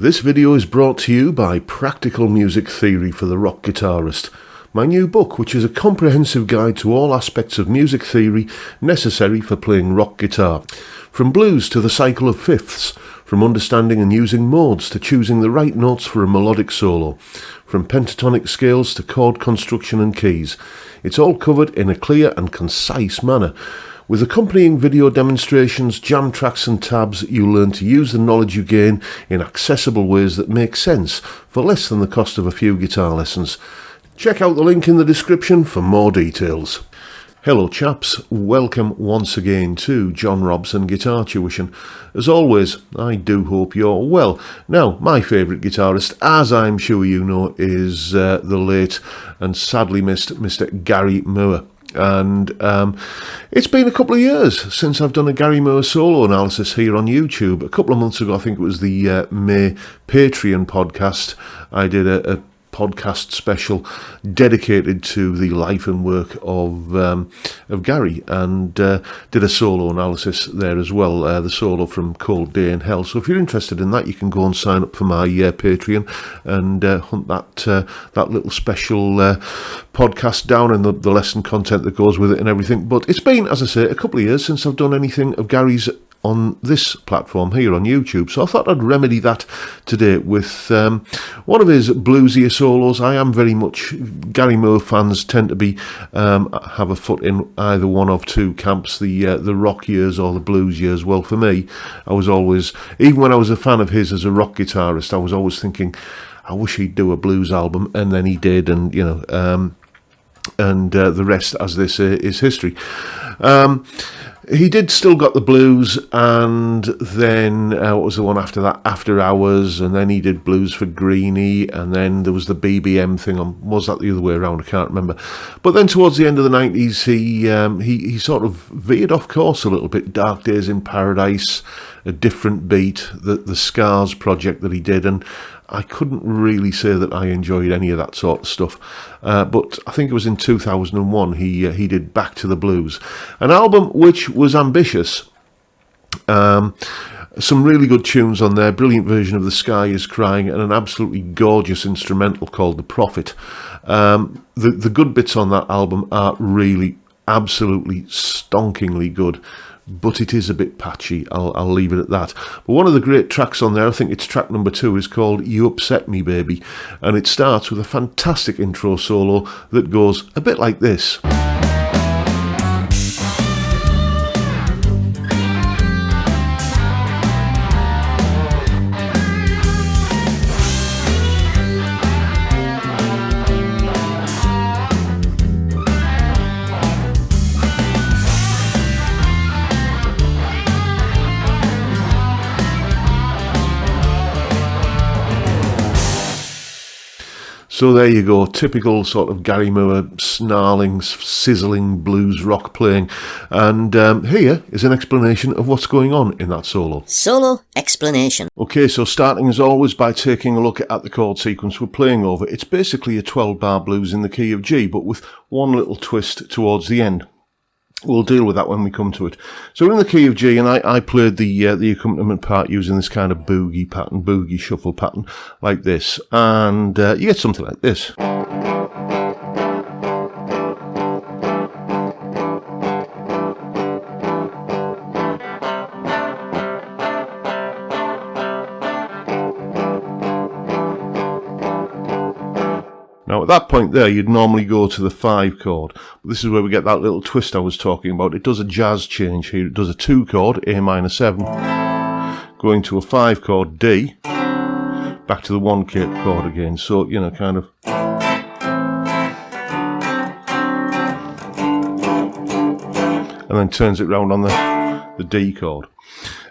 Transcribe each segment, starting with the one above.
This video is brought to you by Practical Music Theory for the Rock Guitarist, my new book, which is a comprehensive guide to all aspects of music theory necessary for playing rock guitar. From blues to the cycle of fifths, from understanding and using modes to choosing the right notes for a melodic solo, from pentatonic scales to chord construction and keys. It's all covered in a clear and concise manner. With accompanying video demonstrations, jam tracks and tabs, you'll learn to use the knowledge you gain in accessible ways that make sense for less than the cost of a few guitar lessons. Check out the link in the description for more details. Hello chaps, welcome once again to John Robson Guitar Tuition. As always, I do hope you're well. Now, my favourite guitarist, as I'm sure you know, is the late and sadly missed Mr. Gary Moore. And it's been a couple of years since I've done a Gary Moore solo analysis here on YouTube. A couple of months ago, I think it was the May Patreon podcast, I did a podcast special dedicated to the life and work of Gary, and did a solo analysis there as well, the solo from Cold Day in Hell. So if you're interested in that, you can go and sign up for my Patreon and hunt that little special podcast down, and the lesson content that goes with it and everything. But it's been, as I say, a couple of years since I've done anything of Gary's on this platform here on YouTube, so I thought I'd remedy that today with one of his bluesier solos. I am very much, Gary Moore fans tend to be have a foot in either one of two camps, the rock years or the blues years. Well, for me, I was always, even when I was a fan of his as a rock guitarist, I was always thinking, I wish he'd do a blues album, and then he did, and you know, and the rest, as they say, is history. He did still got the blues, and then what was the one after that? After Hours, and then he did Blues for Greenie, and then there was the BBM thing on. Was that the other way around? I can't remember. But then towards the end of the 90s, he sort of veered off course a little bit. Dark Days in Paradise, A Different Beat, the Scars project that he did, and I couldn't really say that I enjoyed any of that sort of stuff. But I think it was in 2001 he did Back to the Blues, an album which was ambitious. Some really good tunes on there, brilliant version of The Sky is Crying, and an absolutely gorgeous instrumental called The Prophet. The good bits on that album are really absolutely stonkingly good, but it is a bit patchy, I'll leave it at that. But one of the great tracks on there, I think it's track number 2, is called You Upset Me Baby, and it starts with a fantastic intro solo that goes a bit like this. So there you go, typical sort of Gary Moore snarling, sizzling blues rock playing. And here is an explanation of what's going on in that solo. Solo explanation. Okay, so starting as always by taking a look at the chord sequence we're playing over. It's basically a 12-bar blues in the key of G, but with one little twist towards the end. We'll deal with that when we come to it. So we're in the key of G, and I played the accompaniment part using this kind of boogie pattern, boogie shuffle pattern, like this. And you get something like this. Now at that point there, you'd normally go to the 5 chord, but this is where we get that little twist I was talking about. It does a jazz change here. It does a 2 chord, A minor 7, going to a 5 chord, D, back to the 1 chord again. So, you know, kind of. And then turns it round on the D chord.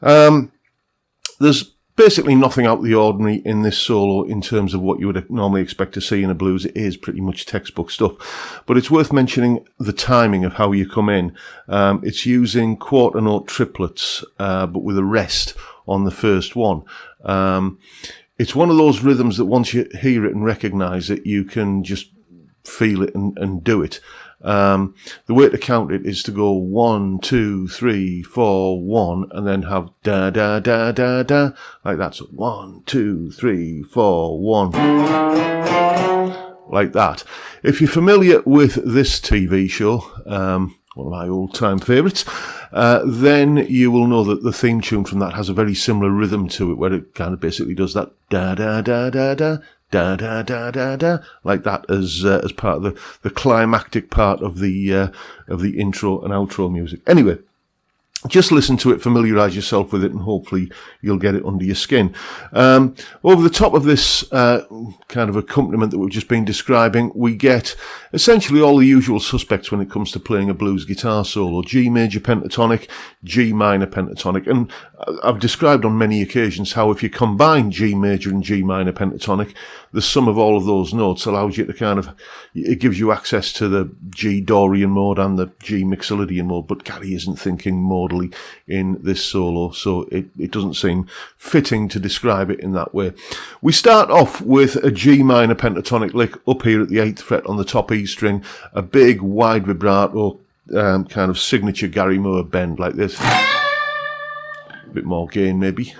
There's basically nothing out of the ordinary in this solo in terms of what you would normally expect to see in a blues. It is pretty much textbook stuff. But it's worth mentioning the timing of how you come in. It's using quarter note triplets, but with a rest on the first one. It's one of those rhythms that once you hear it and recognise it, you can just feel it and do it. The way to count it is to go 1, 2, 3, 4, 1, and then have da da da da da, like that. So 1, 2, 3, 4, 1, like that. If you're familiar with this TV show, one of my all-time favourites, then you will know that the theme tune from that has a very similar rhythm to it, where it kind of basically does that da da da da da da da da da da, like that, as part of the climactic part of the intro and outro music. Anyway, just listen to it, familiarise yourself with it, and hopefully you'll get it under your skin. Over the top of this kind of accompaniment that we've just been describing, we get essentially all the usual suspects when it comes to playing a blues guitar solo. G major pentatonic, G minor pentatonic. And I've described on many occasions how if you combine G major and G minor pentatonic, the sum of all of those notes allows you to kind of, it gives you access to the G Dorian mode and the G Mixolydian mode, but Gary isn't thinking modally in this solo, so it doesn't seem fitting to describe it in that way. We start off with a G minor pentatonic lick up here at the 8th fret on the top E string, a big wide vibrato kind of signature Gary Moore bend like this. A bit more gain maybe.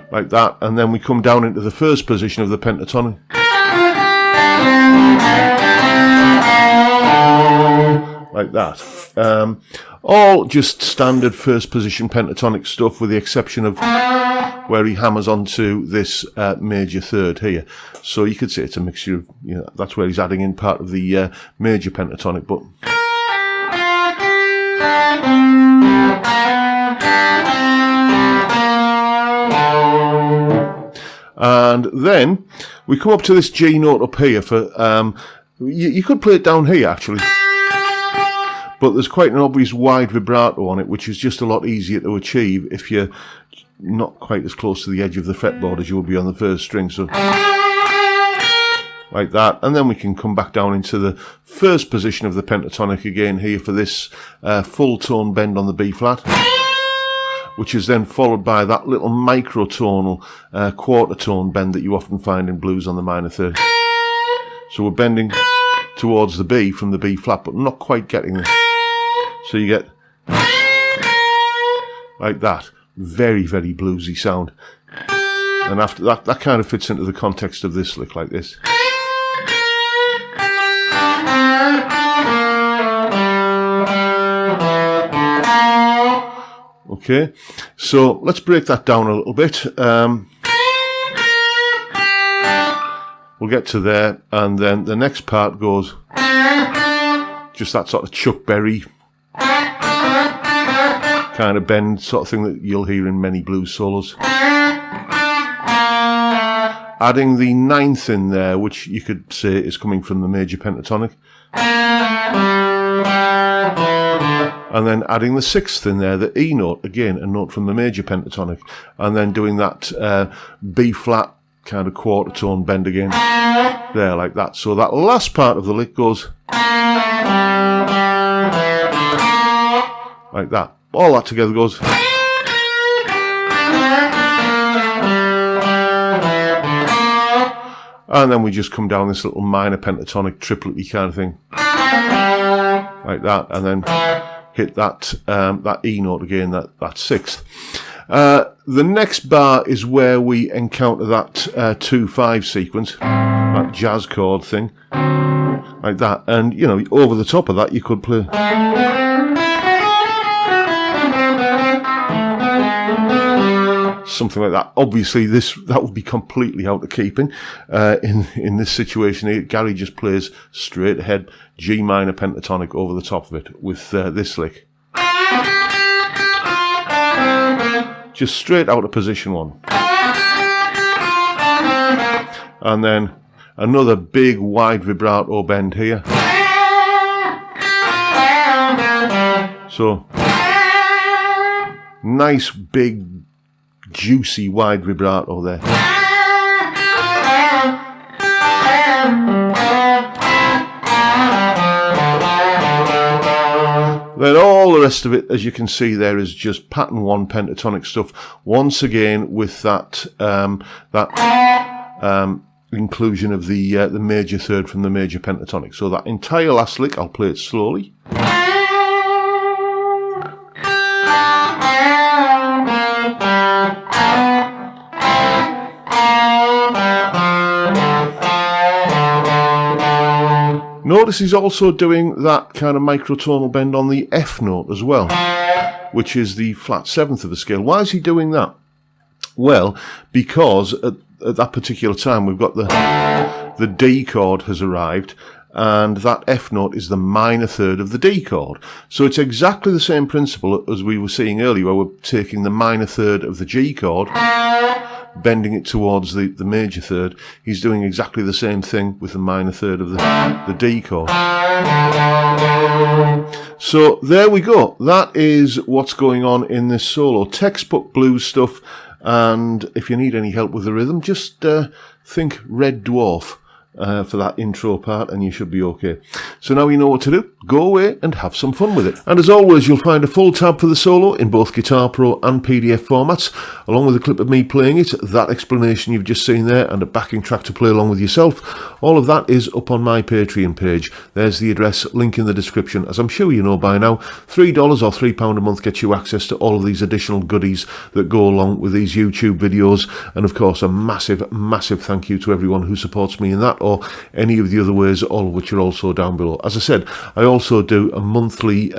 Like that, and then we come down into the first position of the pentatonic. Like that. All just standard first position pentatonic stuff, with the exception of where he hammers onto this major third here. So you could say it's a mixture of, that's where he's adding in part of the major pentatonic, but and then we come up to this G note up here for you could play it down here actually, but there's quite an obvious wide vibrato on it, which is just a lot easier to achieve if you're not quite as close to the edge of the fretboard as you would be on the first string. So like that, and then we can come back down into the first position of the pentatonic again here for this full tone bend on the B flat, which is then followed by that little microtonal quarter tone bend that you often find in blues on the minor third. So we're bending towards the B from the B flat, but not quite getting there. So you get like that. Very, very bluesy sound. And after that, that kind of fits into the context of this lick like this. Okay, so let's break that down a little bit. We'll get to there, and then the next part goes just that sort of Chuck Berry kind of bend sort of thing that you'll hear in many blues solos. Adding the 9th in there, which you could say is coming from the major pentatonic. And then adding the 6th in there, the E note, again, a note from the major pentatonic. And then doing that B flat kind of quarter tone bend again. There, like that. So that last part of the lick goes like that. All that together goes. And then we just come down this little minor pentatonic triplet-y kind of thing. Like that. And then hit that that E note again, that 6th. The next bar is where we encounter that 2-5 sequence, that jazz chord thing, like that. And, over the top of that you could play something like that. Obviously, that would be completely out of keeping in this situation here. Gary just plays straight ahead G minor pentatonic over the top of it with this lick. Just straight out of position 1. And then another big wide vibrato bend here. So, nice big juicy wide vibrato there. Then all the rest of it, as you can see there, is just pattern 1 pentatonic stuff. Once again with that inclusion of the major third from the major pentatonic. So that entire last lick, I'll play it slowly. Notice he's also doing that kind of microtonal bend on the F note as well, which is the flat 7th of the scale. Why is he doing that? Well, because at that particular time we've got the D chord has arrived, and that F note is the minor third of the D chord. So it's exactly the same principle as we were seeing earlier, where we're taking the minor third of the G chord, bending it towards the major third. He's doing exactly the same thing with the minor third of the D chord. So there we go. That is what's going on in this solo. Textbook blues stuff, and if you need any help with the rhythm, just think Red Dwarf for that intro part, and you should be okay. So now you know what to do. Go away and have some fun with it. And as always, you'll find a full tab for the solo in both Guitar Pro and PDF formats, along with a clip of me playing it, that explanation you've just seen there, and a backing track to play along with yourself. All of that is up on my Patreon page. There's the address, link in the description. As I'm sure you know by now, $3 or £3 a month gets you access to all of these additional goodies that go along with these YouTube videos. And of course, a massive, massive thank you to everyone who supports me in that, or any of the other ways, all of which are also down below. As I said, I also do a monthly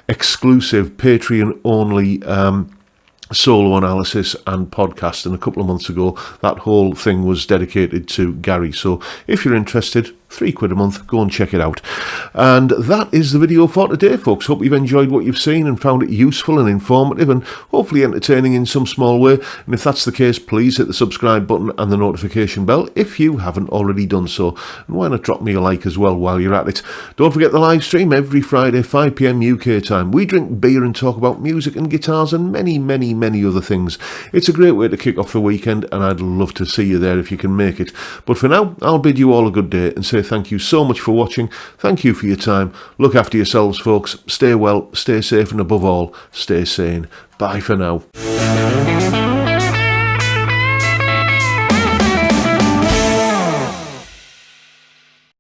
exclusive Patreon-only solo analysis and podcast, and a couple of months ago that whole thing was dedicated to Gary. So if you're interested, £3 a month, go and check it out. And that is the video for today, folks. Hope you've enjoyed what you've seen and found it useful and informative and hopefully entertaining in some small way. And if that's the case, please hit the subscribe button and the notification bell if you haven't already done so. And why not drop me a like as well while you're at it. Don't forget the live stream every Friday, 5 PM UK time. We drink beer and talk about music and guitars and many, many, many other things. It's a great way to kick off the weekend, and I'd love to see you there if you can make it. But for now, I'll bid you all a good day and say thank you so much for watching. Thank you for your time. Look after yourselves, folks. Stay well, stay safe, and above all, stay sane. Bye for now.